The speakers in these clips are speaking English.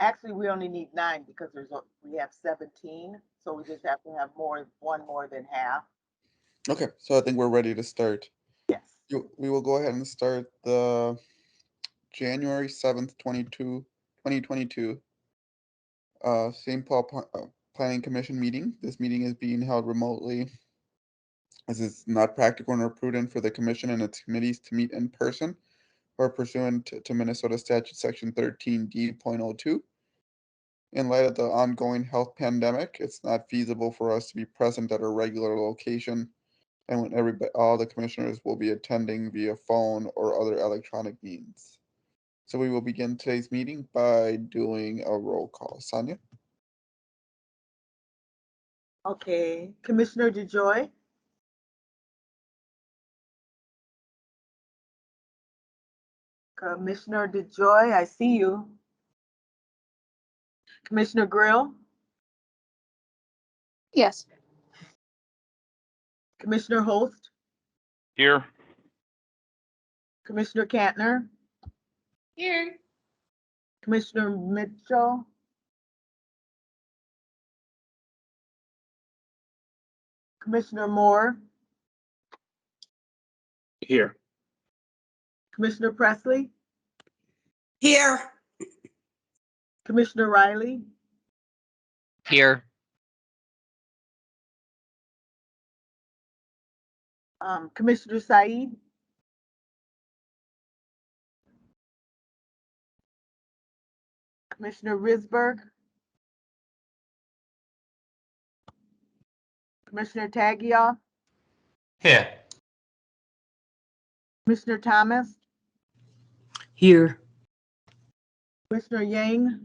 Actually, we only need 9 because we have 17, so we just have to have one more than half. Okay, so I think we're ready to start. Yes. We will go ahead and start the January 7th, 2022 St. Paul Planning Commission meeting. This meeting is being held remotely as it's not practical nor prudent for the commission and its committees to meet in person or pursuant to Minnesota Statute Section 13D.02. In light of the ongoing health pandemic, it's not feasible for us to be present at a regular location, and when all the commissioners will be attending via phone or other electronic means. So we will begin today's meeting by doing a roll call. Sonia? Okay. Commissioner DeJoy? Commissioner DeJoy, I see you. Commissioner Grill? Yes. Commissioner Holst? Here. Commissioner Kantner? Here. Commissioner Mitchell? Commissioner Moore? Here. Commissioner Presley? Here. Commissioner Riley? Here. Commissioner Said? Commissioner Risberg? Commissioner Tagia? Here. Commissioner Thomas? Here. Commissioner Yang?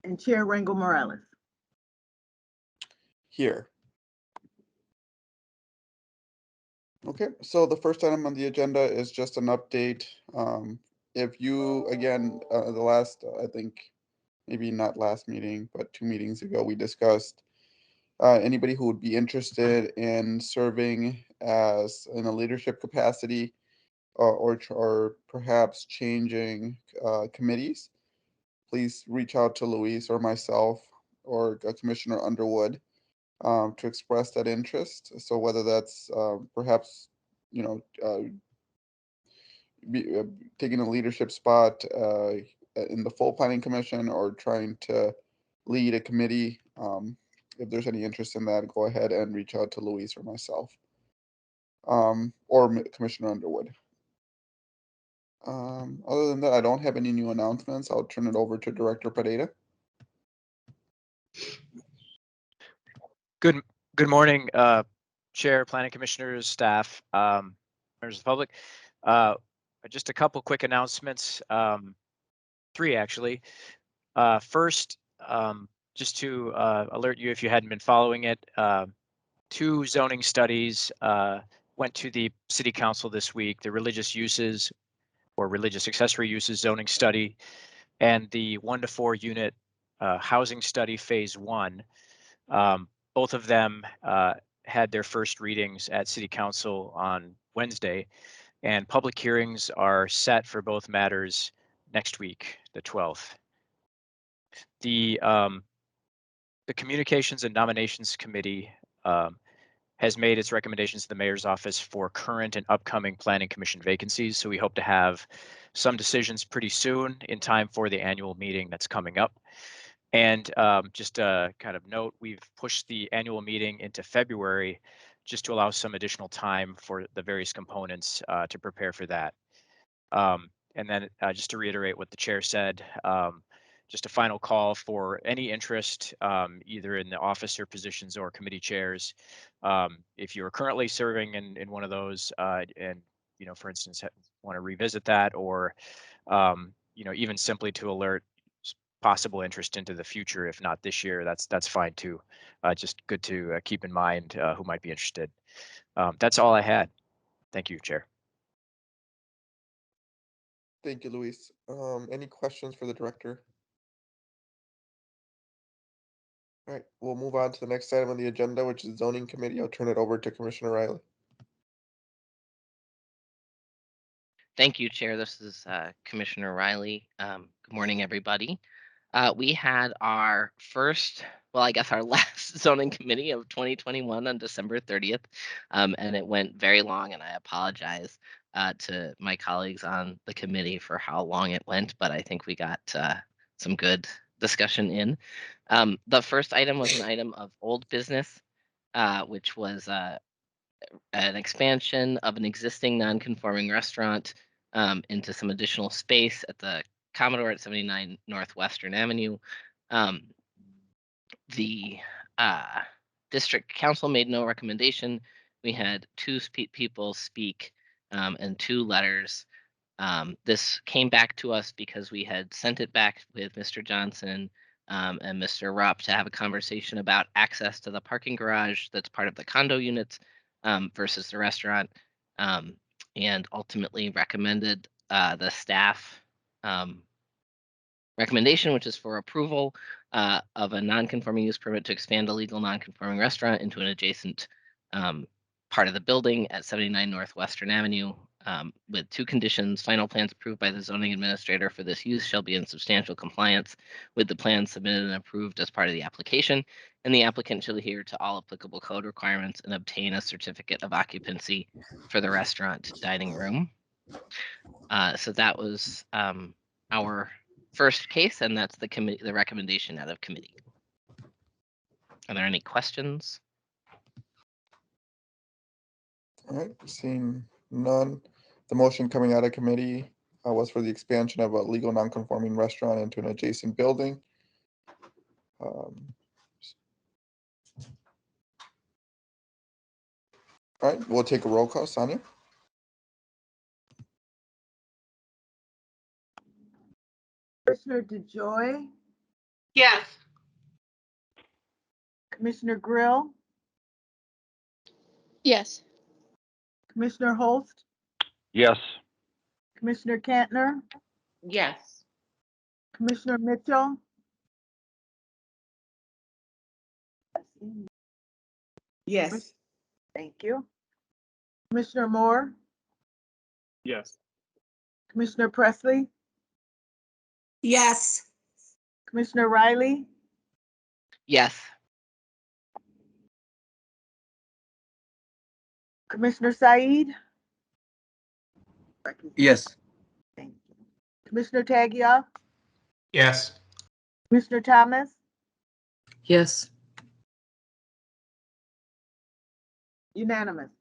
And Chair Rangel Morales. Here. Okay, so the first item on the agenda is just an update. If you, again, the last, I think, maybe not last meeting, but 2 meetings ago, we discussed anybody who would be interested in serving as in a leadership capacity or perhaps changing committees, please reach out to Luis or myself or Commissioner Underwood to express that interest. So whether that's perhaps, you know, be, taking a leadership spot in the full planning commission or trying to lead a committee, if there's any interest in that, go ahead and reach out to Luis or myself or Commissioner Underwood. Other than that, I don't have any new announcements. I'll turn it over to Director Pereira. Good morning, Chair, Planning Commissioners, staff, members of the public. Just a couple quick announcements, 3 actually. First, just to alert you if you hadn't been following it, 2 zoning studies went to the City Council this week, the religious uses or religious accessory uses zoning study and the 1 to 4 unit housing study phase 1. Both of them had their first readings at City Council on Wednesday, and public hearings are set for both matters next week, the 12th. The Communications and Nominations Committee has made its recommendations to the mayor's office for current and upcoming planning commission vacancies. So we hope to have some decisions pretty soon in time for the annual meeting that's coming up. And just a kind of note, we've pushed the annual meeting into February just to allow some additional time for the various components to prepare for that. And then just to reiterate what the chair said, just a final call for any interest either in the officer positions or committee chairs. If you're currently serving in one of those and, for instance, want to revisit that or, even simply to alert possible interest into the future, if not this year, that's fine too. Just good to keep in mind who might be interested. That's all I had. Thank you, Chair. Thank you, Luis. Any questions for the director? All right, we'll move on to the next item on the agenda, which is zoning committee. I'll turn it over to Commissioner Riley. Thank you, Chair. This is Commissioner Riley. Good morning, everybody. We had our first, well, I guess our last zoning committee of 2021 on December 30th, and it went very long, and I apologize to my colleagues on the committee for how long it went, but I think we got some good discussion in. The first item was an item of old business, which was an expansion of an existing non-conforming restaurant into some additional space at the Commodore at 79 Northwestern Avenue. The district council made no recommendation. We had two people speak and 2 letters. This came back to us because we had sent it back with Mr. Johnson and Mr. Rupp to have a conversation about access to the parking garage that's part of the condo units versus the restaurant, and ultimately recommended the staff recommendation, which is for approval of a non-conforming use permit to expand a legal non-conforming restaurant into an adjacent part of the building at 79 Northwestern Avenue, with 2 conditions. Final plans approved by the zoning administrator for this use shall be in substantial compliance with the plans submitted and approved as part of the application, and the applicant shall adhere to all applicable code requirements and obtain a certificate of occupancy for the restaurant dining room. So that was our first case, and that's the recommendation out of committee. Are there any questions? All right, seeing none. The motion coming out of committee was for the expansion of a legal non-conforming restaurant into an adjacent building. All right, we'll take a roll call. Sonia? Commissioner DeJoy, Yes. Commissioner Grill, Yes. Commissioner Holst, Yes. Commissioner Kantner, Yes. Commissioner Mitchell. Yes. Thank you. Commissioner Moore, Yes. Commissioner Presley, Yes. Commissioner Riley, Yes. Commissioner Said. Yes. Thank you. Commissioner Tagia, Yes. Commissioner Thomas, Yes. unanimous.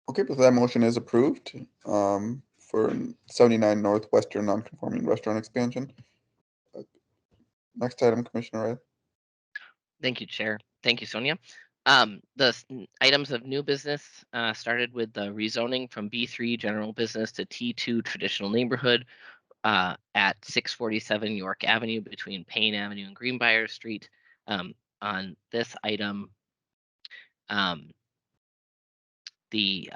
Okay, but that motion is approved for 79 Northwestern non-conforming restaurant expansion. Next item, Commissioner Riley. Thank you, Chair. Thank you, Sonia. Items of new business started with the rezoning from B3 general business to T2 traditional neighborhood at 647 York Avenue between Payne Avenue and Greenbrier Street. On this item, the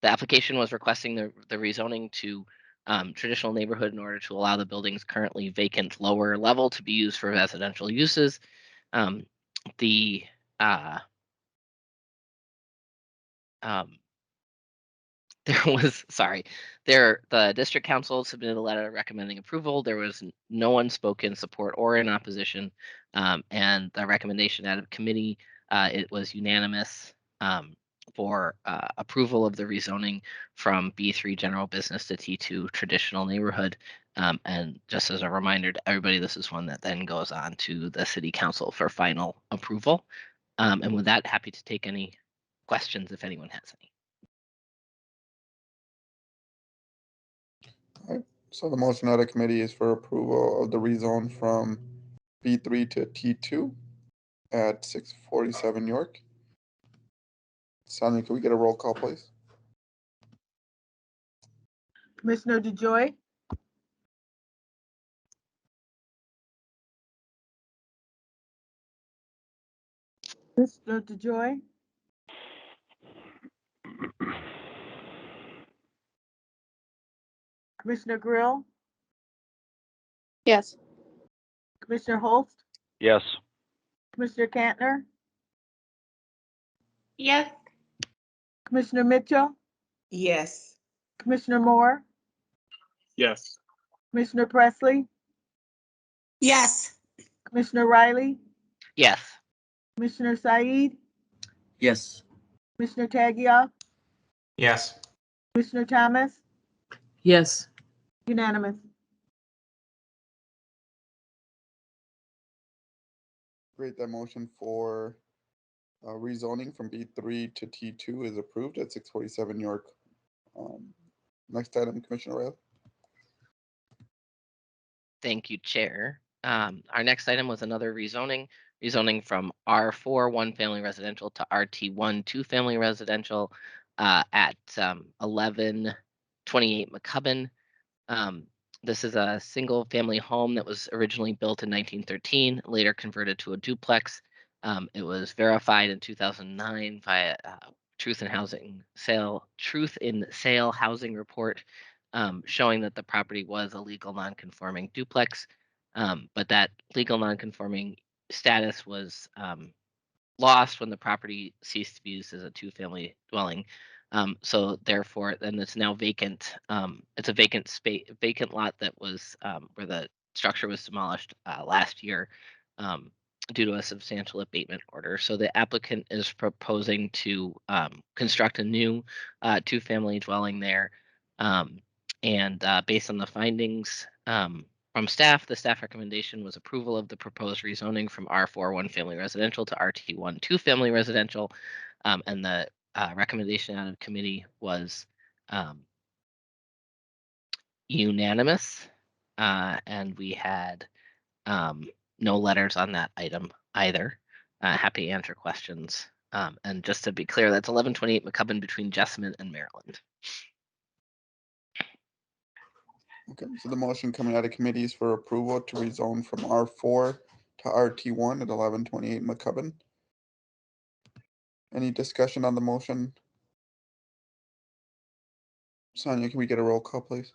application was requesting the rezoning to traditional neighborhood in order to allow the building's currently vacant lower level to be used for residential uses. The the district council submitted a letter recommending approval. There was no unspoken support or in opposition, and the recommendation out of committee, it was unanimous for approval of the rezoning from B3 general business to T2 traditional neighborhood. And just as a reminder to everybody, this is one that then goes on to the city council for final approval. And with that, happy to take any questions if anyone has any. So the motion out of committee is for approval of the rezone from B3 to T2 at 647 York. Sonia, can we get a roll call, please? Commissioner DeJoy, Commissioner DeJoy, Commissioner Grill, Yes. Commissioner Holst, Yes. Commissioner Kantner, Yes. Commissioner Mitchell, Yes. Commissioner Moore, Yes. Commissioner Presley, Yes. Commissioner Riley, Yes. Commissioner Said, Yes. Commissioner Tagia, Yes. Commissioner Thomas, Yes. unanimous. Great, that motion for rezoning from B3 to T2 is approved at 647 York. Next item, Commissioner Riley. Thank you, Chair. Our next item was another rezoning from R4 one-family residential to RT1 two-family residential at 1128 McCubbin. This is a single-family home that was originally built in 1913, later converted to a duplex. It was verified in 2009 via Truth in Sale housing report, showing that the property was a legal non-conforming duplex, but that legal non-conforming status was lost when the property ceased to be used as a two-family dwelling. So therefore, then it's now vacant. It's a vacant lot that was where the structure was demolished last year due to a substantial abatement order. So the applicant is proposing to construct a new two-family dwelling there. And based on the findings from staff, the staff recommendation was approval of the proposed rezoning from R4 one-family residential to RT1 two-family residential. And the recommendation out of committee was unanimous. And we had no letters on that item either. Happy to answer questions. And just to be clear, that's 1128 McCubbin between Jessamine and Maryland. Okay, so the motion coming out of committee is for approval to rezone from R4 to RT1 at 1128 McCubbin. Any discussion on the motion? Sonia, can we get a roll call, please?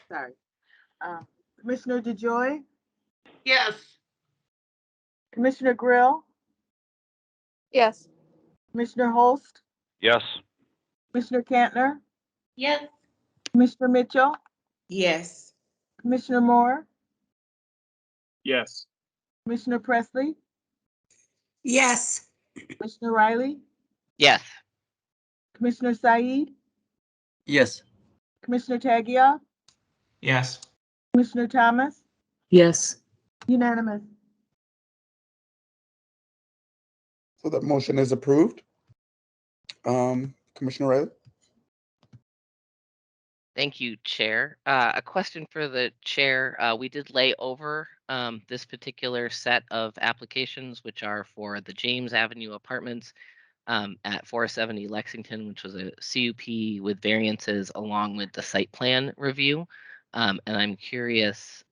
Sorry. Commissioner DeJoy, Yes. Commissioner Grill, Yes. Commissioner Holst, Yes. Commissioner Kantner, Yes. Commissioner Mitchell, Yes. Commissioner Moore, Yes. Commissioner Presley, Yes. Commissioner Riley, Yes. Commissioner Said, Yes. Commissioner Tagia, Yes. Commissioner Thomas, Yes. unanimous. So that motion is approved. Commissioner Riley? Thank you, Chair. A question for the Chair. We did lay over this particular set of applications, which are for the James Avenue Apartments at 470 Lexington, which was a CUP with variances along with the site plan review. And I'm curious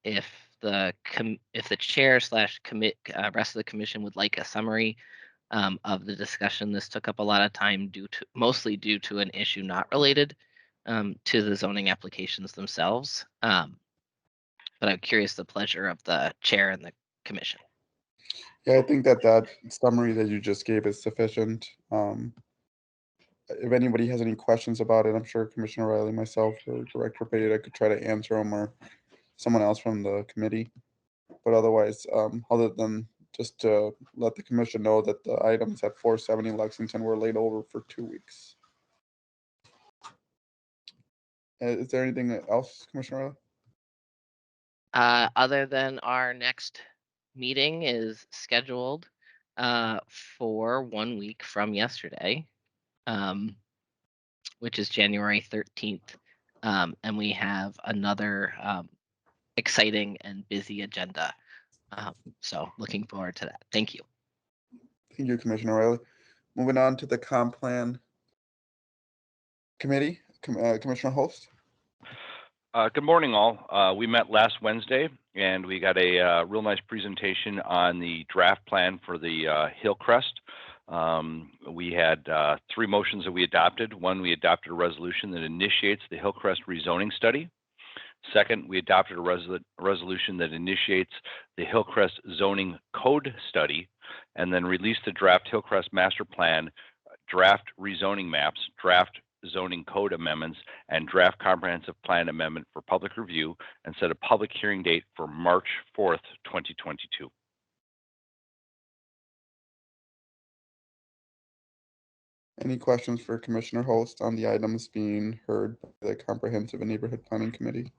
if the Chair / commit rest of the commission would like a summary of the discussion. This took up a lot of time mostly due to an issue not related to the zoning applications themselves. But I'm curious the pleasure of the Chair and the commission. Yeah, I think that summary that you just gave is sufficient. If anybody has any questions about it, I'm sure Commissioner Riley, myself, or Director Payette, I could try to answer them, or someone else from the committee. But otherwise, other than just to let the commission know that the items at 470 Lexington were laid over for 2 weeks. Is there anything else, Commissioner Riley? Other than our next meeting is scheduled for 1 week from yesterday, which is January 13th. And we have another exciting and busy agenda. So looking forward to that. Thank you. Thank you, Commissioner Riley. Moving on to the comp plan committee, Commissioner Holst. Good morning, all. We met last Wednesday, and we got a real nice presentation on the draft plan for the Hillcrest. We had 3 motions that we adopted. One, we adopted a resolution that initiates the Hillcrest rezoning study. Second, we adopted a resolution that initiates the Hillcrest zoning code study and then released the draft Hillcrest master plan, draft rezoning maps, draft zoning code amendments, and draft comprehensive plan amendment for public review and set a public hearing date for March 4th, 2022. Any questions for Commissioner Host on the items being heard by the Comprehensive and Neighborhood Planning Committee?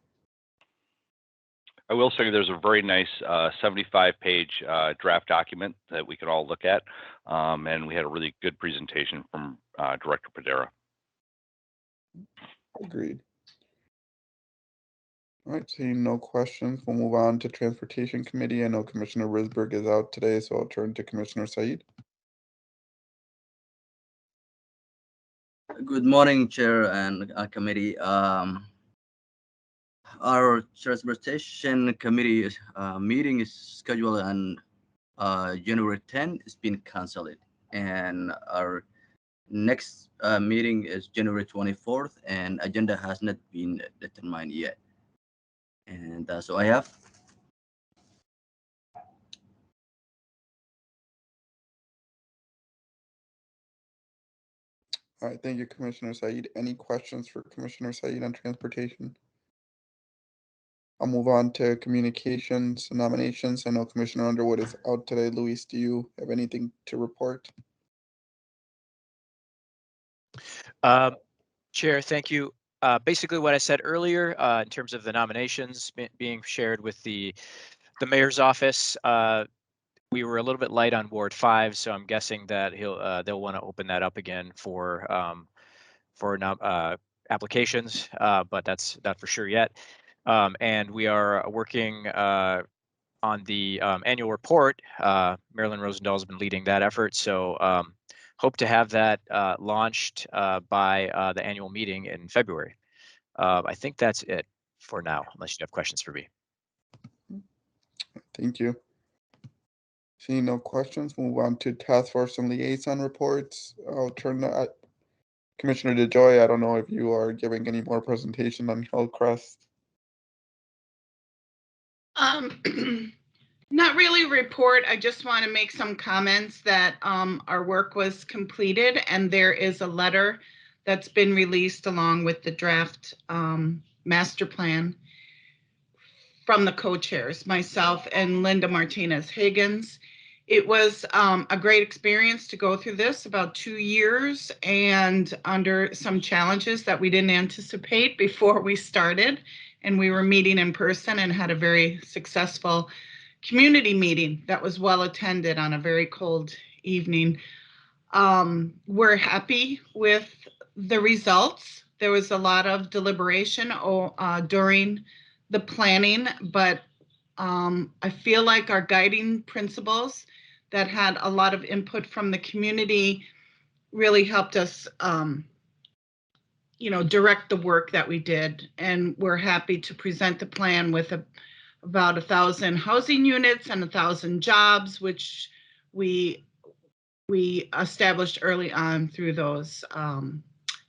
I will say there's a very nice 75-page draft document that we can all look at, and we had a really good presentation from Director Padera. Agreed. All right, seeing no questions, we'll move on to Transportation Committee. I know Commissioner Risberg is out today, so I'll turn to Commissioner Said. Good morning, Chair and committee. Our Transportation Committee meeting is scheduled on January 10th. It's been canceled, and our next meeting is January 24th, and agenda has not been determined yet. And so I have. All right, thank you, Commissioner Said. Any questions for Commissioner Said on transportation? I'll move on to communications and nominations. I know Commissioner Underwood is out today. Luis, do you have anything to report? Chair, thank you. Basically what I said earlier in terms of the nominations being shared with the mayor's office, we were a little bit light on Ward 5, so I'm guessing that they'll want to open that up again for applications, but that's not for sure yet. And we are working on the annual report. Marilyn Rosendahl has been leading that effort, so hope to have that launched by the annual meeting in February. I think that's it for now, unless you have questions for me. Thank you. Seeing no questions, move on to task force and liaison reports. I'll turn to Commissioner DeJoy. I don't know if you are giving any more presentation on Hillcrest. Not really a report. I just want to make some comments that our work was completed, and there is a letter that's been released along with the draft master plan from the co-chairs, myself and Linda Martinez Higgins. It was a great experience to go through this, about 2 years, and under some challenges that we didn't anticipate before we started. And we were meeting in person and had a very successful community meeting that was well attended on a very cold evening. We're happy with the results. There was a lot of deliberation during the planning, but I feel like our guiding principles that had a lot of input from the community really helped us, direct the work that we did. And we're happy to present the plan with about 1,000 housing units and 1,000 jobs, which we established early on through those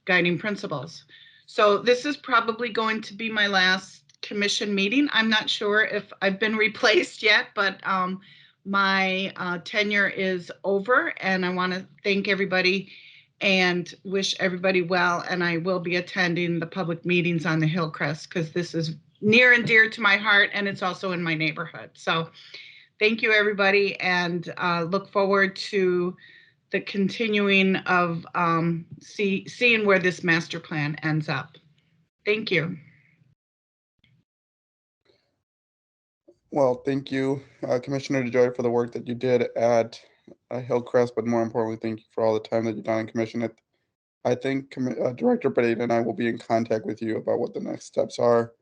guiding principles. So this is probably going to be my last commission meeting. I'm not sure if I've been replaced yet, but my tenure is over, and I want to thank everybody and wish everybody well. And I will be attending the public meetings on the Hillcrest because this is near and dear to my heart, and it's also in my neighborhood. So thank you, everybody, and look forward to the continuing of seeing where this master plan ends up. Thank you. Well, thank you, Commissioner DeJoy, for the work that you did at Hillcrest, but more importantly, thank you for all the time that you've done in commission. I think Director Padeda and I will be in contact with you about what the next steps are.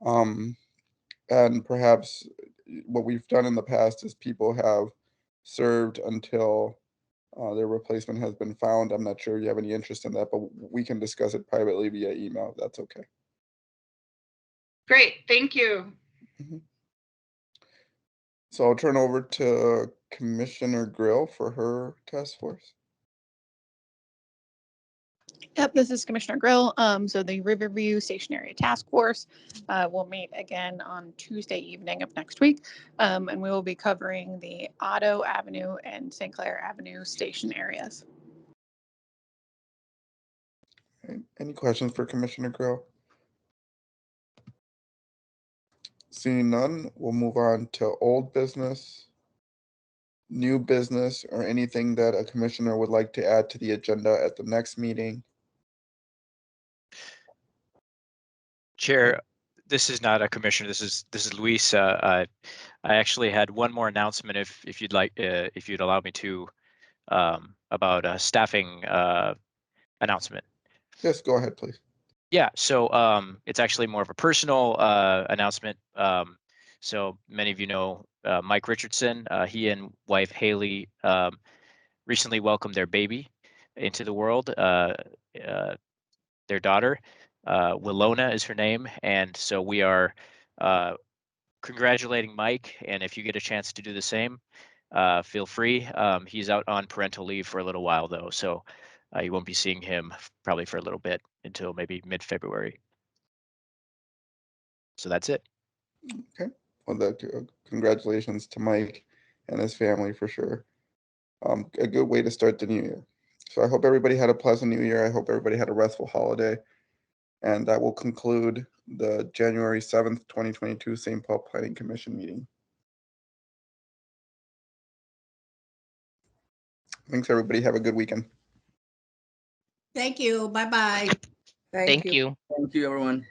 And perhaps what we've done in the past is people have served until their replacement has been found. I'm not sure if you have any interest in that, but we can discuss it privately via email, if that's okay. Great, thank you. Mm-hmm. So I'll turn over to Commissioner Grill for her task force. Yep, this is Commissioner Grill. So the Riverview Station Area Task Force will meet again on Tuesday evening of next week. And we will be covering the Otto Avenue and St. Clair Avenue station areas. Any questions for Commissioner Grill? Seeing none, we'll move on to old business, new business, or anything that a commissioner would like to add to the agenda at the next meeting. Chair, this is not a commissioner. This is Luis. I actually had one more announcement, if you'd like, if you'd allow me to, about a staffing announcement. Yes, go ahead, please. Yeah, so it's actually more of a personal announcement. So many of you know Mike Richardson. He and wife Haley recently welcomed their baby into the world. Their daughter, Willona is her name, and so we are congratulating Mike. And if you get a chance to do the same, feel free. He's out on parental leave for a little while though, so you won't be seeing him probably for a little bit until maybe mid-February. So that's it. Okay. Well, congratulations to Mike and his family for sure. A good way to start the new year. So I hope everybody had a pleasant new year. I hope everybody had a restful holiday. And that will conclude the January 7th, 2022 St. Paul Planning Commission meeting. Thanks, everybody. Have a good weekend. Thank you. Bye-bye. Thank you. Thank you, everyone.